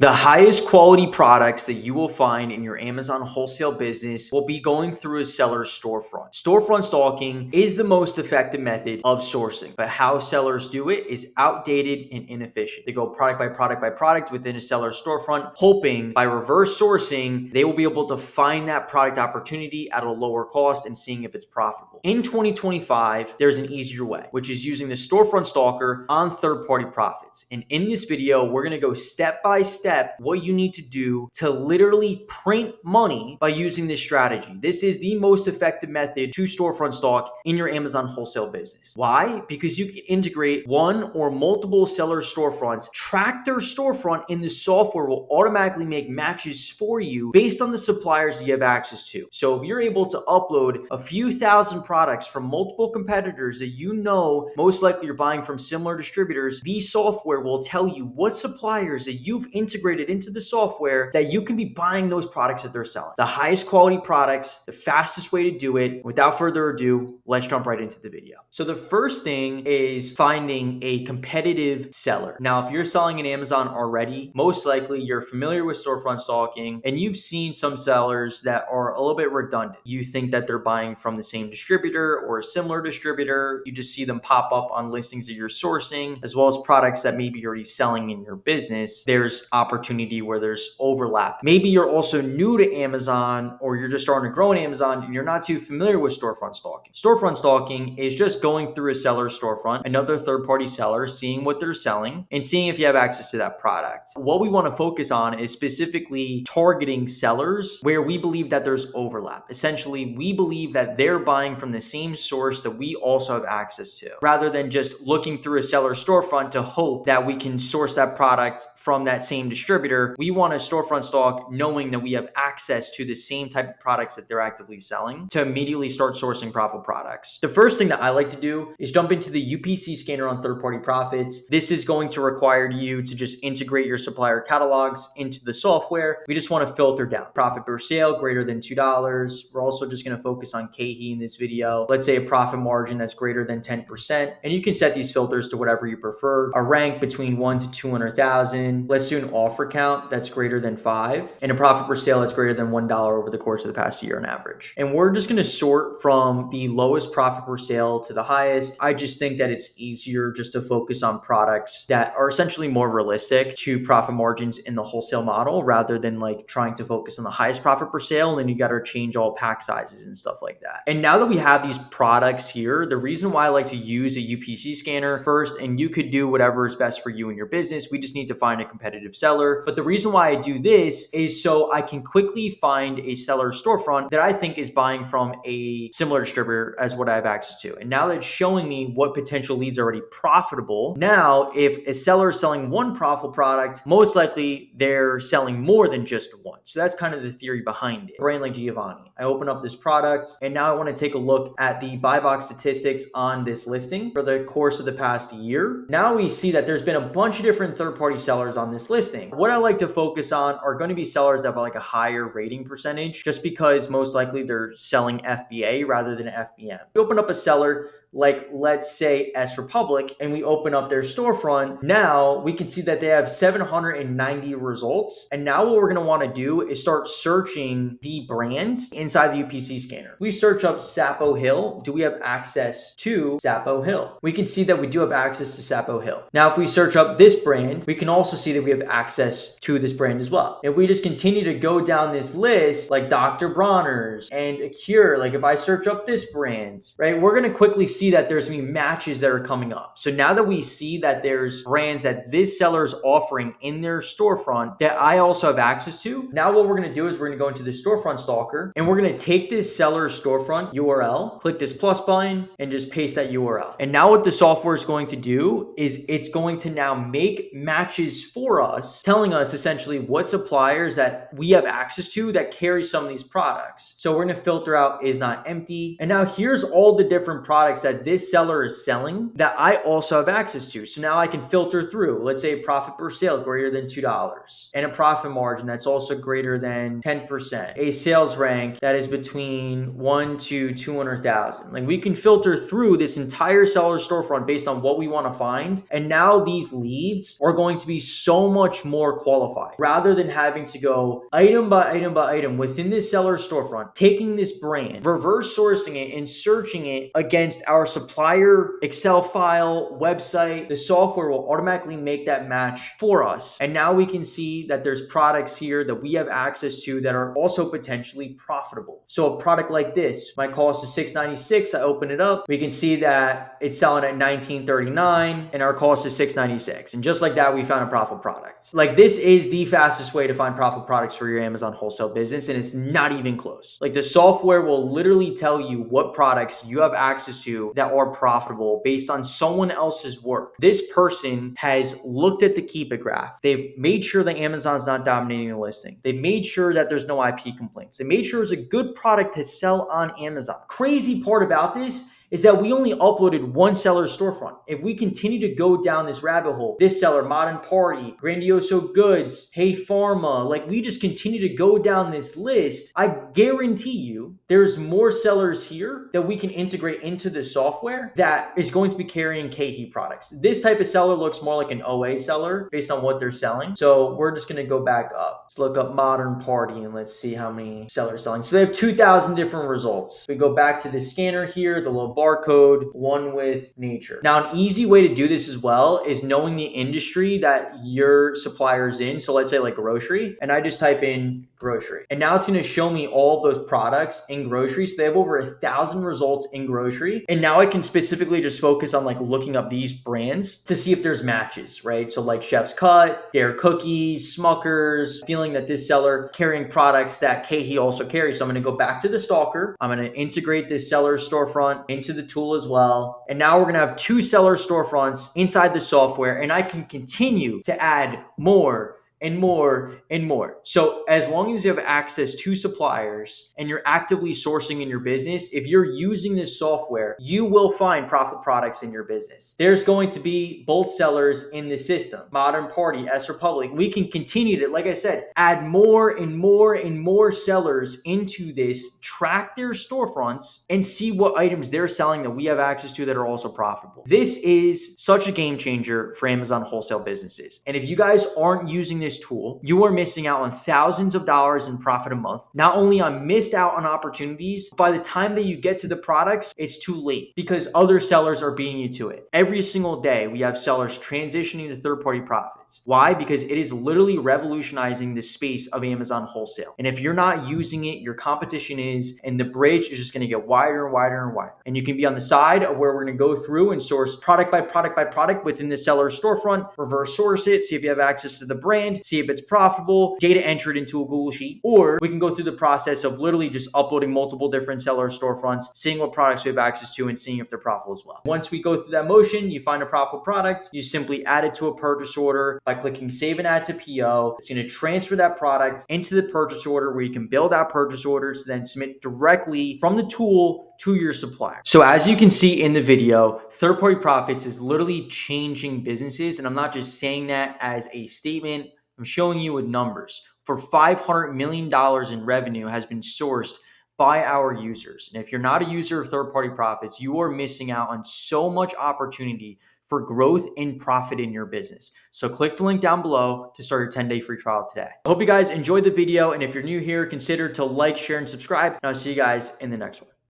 The highest quality products that you will find in your Amazon wholesale business will be going through a seller's storefront. Storefront stalking is the most effective method of sourcing, but how sellers do it is outdated and inefficient. They go product by product by product within a seller's storefront, hoping by reverse sourcing, they will be able to find that product opportunity at a lower cost and seeing if it's profitable. In 2025, there's an easier way, which is using the storefront stalker on third-party profits. And in this video, we're going to go step by step what you need to do to literally print money by using this strategy. This is the most effective method to storefront stalk in your Amazon wholesale business. Why? Because you can integrate one or multiple seller storefronts, track their storefront, and the software will automatically make matches for you based on the suppliers you have access to. So if you're able to upload a few thousand products from multiple competitors that you know most likely you're buying from similar distributors, the software will tell you what suppliers that you've integrated into the software that you can be buying those products that they're selling. The highest quality products, the fastest way to do it. Without further ado, let's jump right into the video. So the first thing is finding a competitive seller. Now, if you're selling in Amazon already, most likely you're familiar with storefront stalking and you've seen some sellers that are a little bit redundant. You think that they're buying from the same distributor or a similar distributor. You just see them pop up on listings that you're sourcing, as well as products that maybe you're already selling in your business. There's opportunity where there's overlap. Maybe you're also new to Amazon or you're just starting to grow in Amazon and you're not too familiar with storefront stalking. Storefront stalking is just going through a seller's storefront, another third-party seller, seeing what they're selling and seeing if you have access to that product. What we want to focus on is specifically targeting sellers where we believe that there's overlap. Essentially, we believe that they're buying from the same source that we also have access to, rather than just looking through a seller's storefront to hope that we can source that product from that same distributor. We want to storefront stalk knowing that we have access to the same type of products that they're actively selling to immediately start sourcing profitable products. The first thing that I like to do is jump into the UPC scanner on third-party profits. This is going to require you to just integrate your supplier catalogs into the software. We just want to filter down profit per sale greater than $2. We're also just going to focus on KHE in this video. Let's say a profit margin that's greater than 10%. And you can set these filters to whatever you prefer. A rank between 1 to 200,000. Let's do an offer count that's greater than 5 and a profit per sale that's greater than $1 over the course of the past year on average. And we're just going to sort from the lowest profit per sale to the highest. I just think that it's easier just to focus on products that are essentially more realistic to profit margins in the wholesale model rather than like trying to focus on the highest profit per sale. And then you got to change all pack sizes and stuff like that. And now that we have these products here, the reason why I like to use a UPC scanner first, and you could do whatever is best for you and your business. We just need to find a competitive seller. But the reason why I do this is so I can quickly find a seller storefront that I think is buying from a similar distributor as what I have access to. And now that it's showing me what potential leads are already profitable, now if a seller is selling one profitable product, most likely they're selling more than just one. So that's kind of the theory behind it. A brand like Giovanni. I open up this product and now I want to take a look at the buy box statistics on this listing for the course of the past year. Now we see that there's been a bunch of different third-party sellers on this listing. What I like to focus on are going to be sellers that have like a higher rating percentage, just because most likely they're selling FBA rather than FBM. We open up a seller like, let's say S Republic, and we open up their storefront. Now we can see that they have 790 results. And now what we're going to want to do is start searching the brand inside the UPC scanner. We search up Sapo Hill. Do we have access to Sapo Hill? We can see that we do have access to Sapo Hill. Now, if we search up this brand, we can also see that we have access to this brand as well. If we just continue to go down this list, like Dr. Bronner's and Acure, like if I search up this brand, right, we're going to quickly see that there's going to be matches that are coming up. So now that we see that there's brands that this seller is offering in their storefront that I also have access to, now what we're going to do is we're going to go into the storefront stalker and we're going to take this seller's storefront URL, click this plus button and just paste that URL. And now what the software is going to do is it's going to now make matches for us, telling us essentially what suppliers that we have access to that carry some of these products. So we're going to filter out is not empty. And now here's all the different products that that this seller is selling that I also have access to. So now I can filter through, let's say a profit per sale greater than $2 and a profit margin that's also greater than 10%, a sales rank that is between 1 to 200,000. Like we can filter through this entire seller storefront based on what we want to find. And now these leads are going to be so much more qualified rather than having to go item by item by item within this seller storefront, taking this brand, reverse sourcing it and searching it against our supplier Excel file, website. The software will automatically make that match for us. And now we can see that there's products here that we have access to that are also potentially profitable. So a product like this might cost us $6.96. I open it up. We can see that it's selling at $19.39 and our cost is $6.96. And just like that, we found a profitable product. Like this is the fastest way to find profitable products for your Amazon wholesale business. And it's not even close. Like the software will literally tell you what products you have access to that are profitable based on someone else's work. This person has looked at the Keep It graph. They've made sure that Amazon's not dominating the listing. They've made sure that there's no IP complaints. They made sure it's a good product to sell on Amazon. Crazy part about this is that we only uploaded one seller's storefront. If we continue to go down this rabbit hole, this seller, Modern Party, Grandioso Goods, Hey Pharma, like we just continue to go down this list, I guarantee you there's more sellers here that we can integrate into the software that is going to be carrying KHE products. This type of seller looks more like an OA seller based on what they're selling. So we're just gonna go back up. Let's look up Modern Party and let's see how many sellers selling. So they have 2,000 different results. We go back to the scanner here, the little barcode, one with nature. Now, an easy way to do this as well is knowing the industry that your supplier is in. So let's say like grocery, and I just type in grocery. And now it's going to show me all of those products in grocery. So they have over 1,000 results in grocery. And now I can specifically just focus on like looking up these brands to see if there's matches, right? So like Chef's Cut, Dare Cookies, Smuckers, feeling that this seller carrying products that KHE also carries. So I'm going to go back to the stalker. I'm going to integrate this seller's storefront into the tool as well. And now we're going to have two seller storefronts inside the software, and I can continue to add more and more and more. So as long as you have access to suppliers and you're actively sourcing in your business, if you're using this software, you will find profit products in your business. There's going to be both sellers in the system, Modern Party, S Republic. We can continue to, like I said, add more and more and more sellers into this, track their storefronts and see what items they're selling that we have access to that are also profitable. This is such a game changer for Amazon wholesale businesses. And if you guys aren't using this tool, you are missing out on thousands of dollars in profit a month. Not only on missed out on opportunities, by the time that you get to the products, it's too late because other sellers are beating you to it. Every single day, we have sellers transitioning to third-party profits. Why? Because it is literally revolutionizing the space of Amazon wholesale. And if you're not using it, your competition is, and the bridge is just going to get wider and wider and wider. And you can be on the side of where we're going to go through and source product by product by product within the seller's storefront, reverse source it, see if you have access to the brand, see if it's profitable, data entered into a Google Sheet, or we can go through the process of literally just uploading multiple different seller storefronts, seeing what products we have access to and seeing if they're profitable as well. Once we go through that motion, you find a profitable product, you simply add it to a purchase order by clicking save and add to PO. It's going to transfer that product into the purchase order where you can build out purchase orders, then submit directly from the tool to your supplier. So as you can see in the video, third-party profits is literally changing businesses. And I'm not just saying that as a statement. I'm showing you with numbers. For $500 million in revenue has been sourced by our users. And if you're not a user of third-party profits, you are missing out on so much opportunity for growth and profit in your business. So click the link down below to start your 10-day free trial today. I hope you guys enjoyed the video. And if you're new here, consider to like, share, and subscribe. And I'll see you guys in the next one.